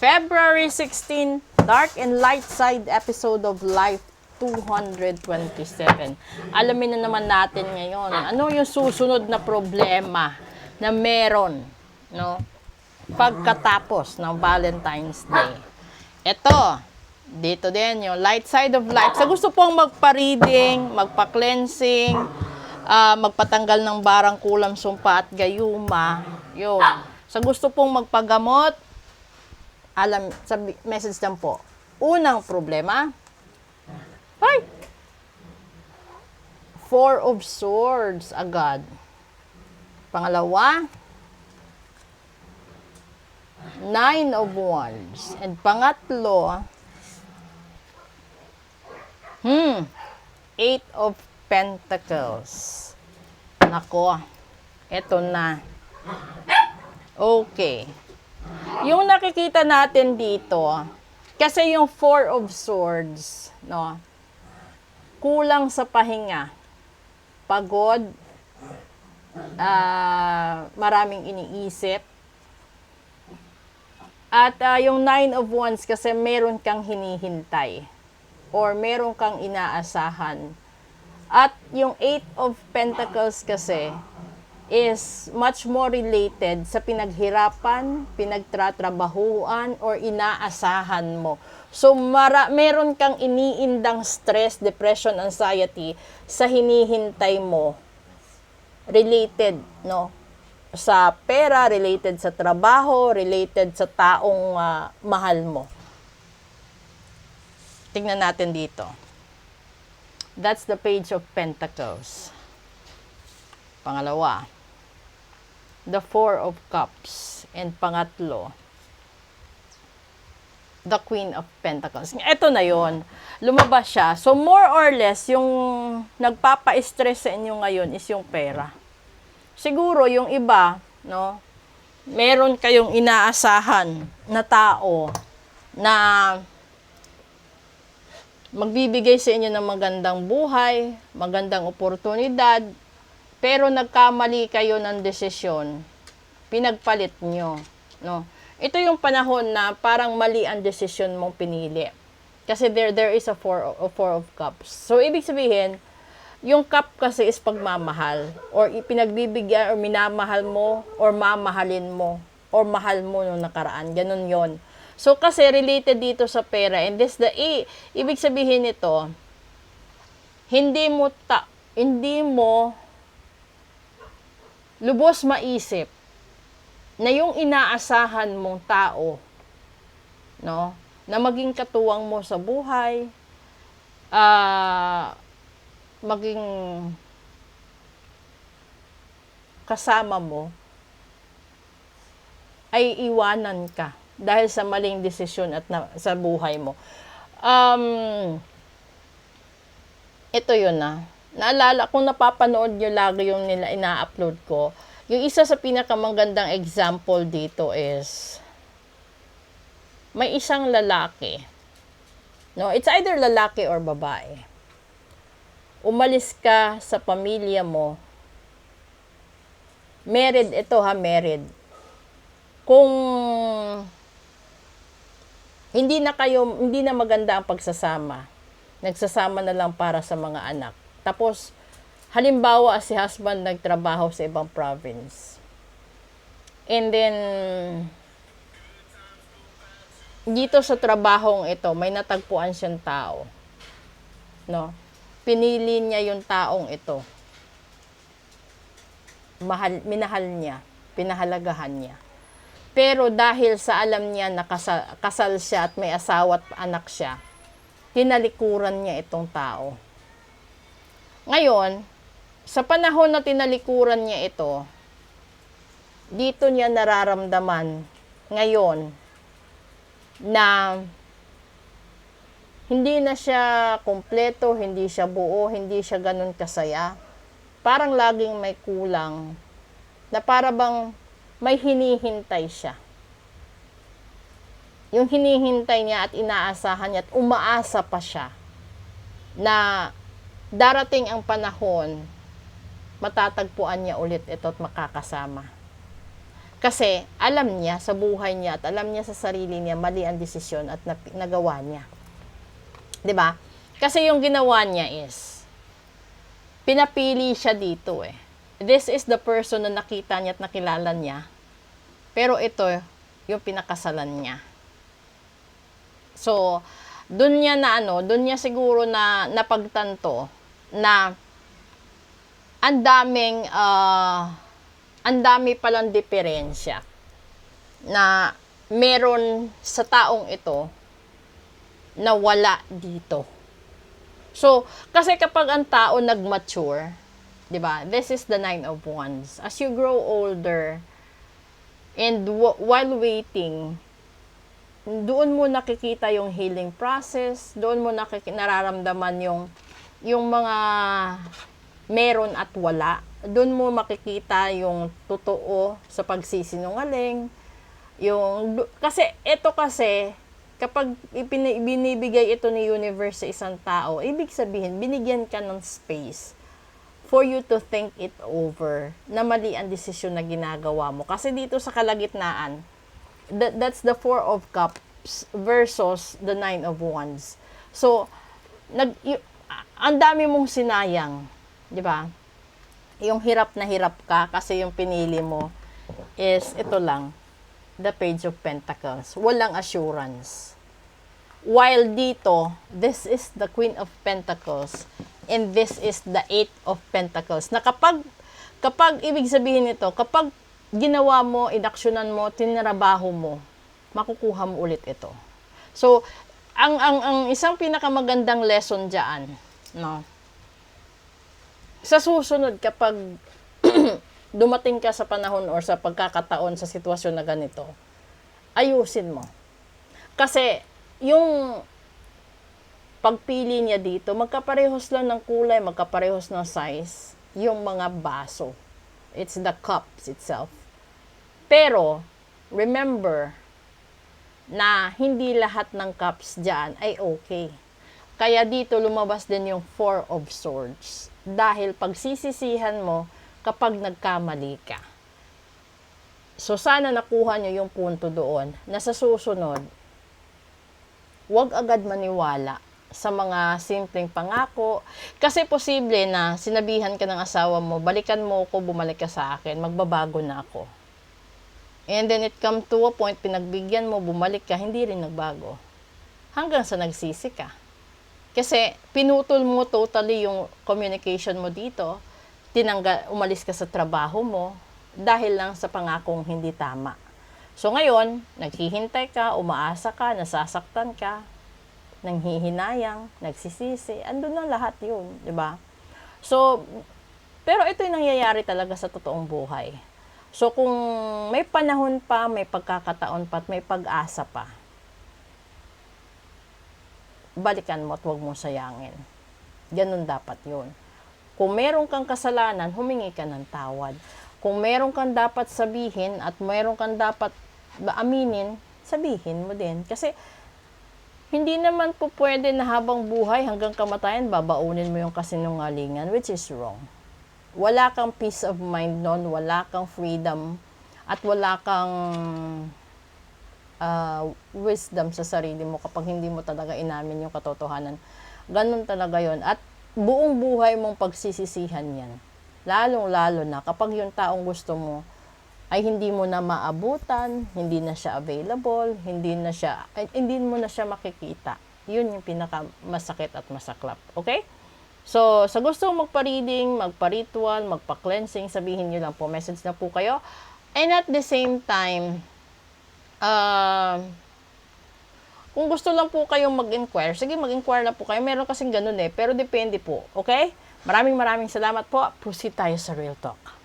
February 16, Dark and Light Side episode of Life 227. Alamin na naman natin ngayon, ano yung susunod na problema na meron, no? Pagkatapos ng Valentine's Day. Ito, dito din yung light side of life. Sa gusto pong magpa-reading, magpa-cleansing, magpatanggal ng barang kulam, sumpa at gayuma, yun. Sa gusto pong magpagamot, message lang po. Unang problema, ay! Four of Swords agad. Pangalawa, Nine of Wands. And pangatlo, Eight of Pentacles. Nako, eto na. Okay. Yung nakikita natin dito, kasi yung Four of Swords, no, kulang sa pahinga, pagod, maraming iniisip, at yung Nine of Wands kasi meron kang hinihintay or meron kang inaasahan. At yung Eight of Pentacles kasi is much more related sa pinaghirapan, pinagtratrabahuan, or inaasahan mo. So, meron kang iniindang stress, depression, anxiety sa hinihintay mo. Related, no? Sa pera, related sa trabaho, related sa taong mahal mo. Tingnan natin dito. That's the Page of Pentacles. Pangalawa, the Four of Cups. And pangatlo, the Queen of Pentacles. Ito na yon, lumabas siya. So, more or less, yung nagpapa-stress sa inyo ngayon is yung pera. Siguro, yung iba, no, meron kayong inaasahan na tao na magbibigay sa inyo ng magandang buhay, magandang oportunidad, pero nagkamali kayo ng desisyon, pinagpalit nyo, no? Ito yung panahon na parang mali ang desisyon mong pinili. Kasi there is a four of cups. So, ibig sabihin, yung cup kasi is pagmamahal, or ipinagbibigyan, or minamahal mo, or mamahalin mo, or mahal mo nung nakaraan. Ganun yon. So, kasi related dito sa pera, and this ibig sabihin nito, hindi mo lubos maisip na yung inaasahan mong tao, no, na maging katuwang mo sa buhay, maging kasama mo, ay iwanan ka dahil sa maling desisyon at sa buhay mo. Ito yun na. Naalala, kung napapanood nyo lagi yung nila ina-upload ko, yung isa sa pinakamagandang example dito is, may isang lalaki. No, it's either lalaki or babae. Umalis ka sa pamilya mo. Married, ito ha, married. Kung hindi na maganda ang pagsasama, nagsasama na lang para sa mga anak. Tapos, halimbawa, si husband nagtrabaho sa ibang province. And then, dito sa trabahong ito, may natagpuan siyang tao. No? Pinili niya yung taong ito. Minahal niya, pinahalagahan niya. Pero dahil sa alam niya na kasal siya at may asawa at anak siya, tinalikuran niya itong tao. Ngayon, sa panahon na tinalikuran niya ito, dito niya nararamdaman ngayon na hindi na siya kumpleto, hindi siya buo, hindi siya ganun kasaya. Parang laging may kulang, na para bang may hinihintay siya. Yung hinihintay niya at inaasahan niya at umaasa pa siya na darating ang panahon, matatagpuan niya ulit ito at makakasama. Kasi alam niya sa buhay niya at alam niya sa sarili niya mali ang desisyon at nagawa niya. 'Di ba? Kasi yung ginawa niya is pinapili siya dito eh. This is the person na nakita niya at nakilala niya. Pero ito yung pinakasalan niya. So, doon niya siguro na napagtanto na ang dami palang diferensya na meron sa taong ito na wala dito. So, kasi kapag ang tao nag-mature, 'di ba? This is the 9 of Wands. As you grow older and while waiting, doon mo nakikita yung healing process, doon mo nararamdaman yung mga meron at wala. Doon mo makikita yung totoo sa pagsisinungaling. Kasi kapag binibigay ito ni universe sa isang tao, ibig sabihin, binigyan ka ng space for you to think it over na mali ang desisyon na ginagawa mo. Kasi dito sa kalagitnaan, that's the 4 of Cups versus the 9 of Wands. So, ang dami mong sinayang, di ba? Yung hirap na hirap ka kasi yung pinili mo is ito lang, the Page of Pentacles. Walang assurance. While dito, this is the Queen of Pentacles and this is the 8 of Pentacles. Na kapag ibig sabihin nito, kapag ginawa mo, inaksyonan mo, tinrabaho mo, makukuha mo ulit ito. So, ang isang pinakamagandang lesson diyan, no? Sa susunod, kapag dumating ka sa panahon or sa pagkakataon sa sitwasyon na ganito, ayusin mo. Kasi, yung pagpili niya dito, magkaparehos lang ng kulay, magkaparehos ng size, yung mga baso. It's the cups itself. Pero, remember, na hindi lahat ng cups dyan ay okay. Kaya dito lumabas din yung 4 of Swords. Dahil pagsisisihan mo kapag nagkamali ka. So, sana nakuha nyo yung punto doon na sa susunod, huwag agad maniwala sa mga simpleng pangako. Kasi posible na sinabihan ka ng asawa mo, balikan mo ako, bumalik ka sa akin, magbabago na ako. And then it come to a point, pinagbigyan mo, bumalik ka, hindi rin nagbago. Hanggang sa nagsisi ka. Kasi pinutol mo totally yung communication mo dito, umalis ka sa trabaho mo, dahil lang sa pangakong hindi tama. So ngayon, naghihintay ka, umaasa ka, nasasaktan ka, nanghihinayang, nagsisisi, andun na lahat yun, di ba? So, pero ito yung nangyayari talaga sa totoong buhay. So kung may panahon pa, may pagkakataon pa, at may pag-asa pa, balikan mo at huwag mong sayangin. Ganun dapat yun. Kung meron kang kasalanan, humingi ka ng tawad. Kung meron kang dapat sabihin at meron kang dapat aminin, sabihin mo din. Kasi hindi naman po pwede na habang buhay hanggang kamatayan, babaunin mo yung kasinungalingan, which is wrong. Wala kang peace of mind nun, wala kang freedom, at wala kang wisdom sa sarili mo kapag hindi mo talaga inamin yung katotohanan. Ganun talaga yon. At buong buhay mong pagsisisihan yan. Lalong-lalo na kapag yung taong gusto mo ay hindi mo na maabutan, hindi na siya available, hindi mo na siya makikita. Yun yung pinakamasakit at masaklap. Okay? So, sa gusto magpa-reading, magpa-ritual, magpa-cleansing, sabihin nyo lang po, message na po kayo. And at the same time, kung gusto lang po kayong mag-inquire, sige mag-inquire na po kayo. Meron kasing ganun eh, pero depende po. Okay? Maraming salamat po. Proceed tayo sa Real Talk.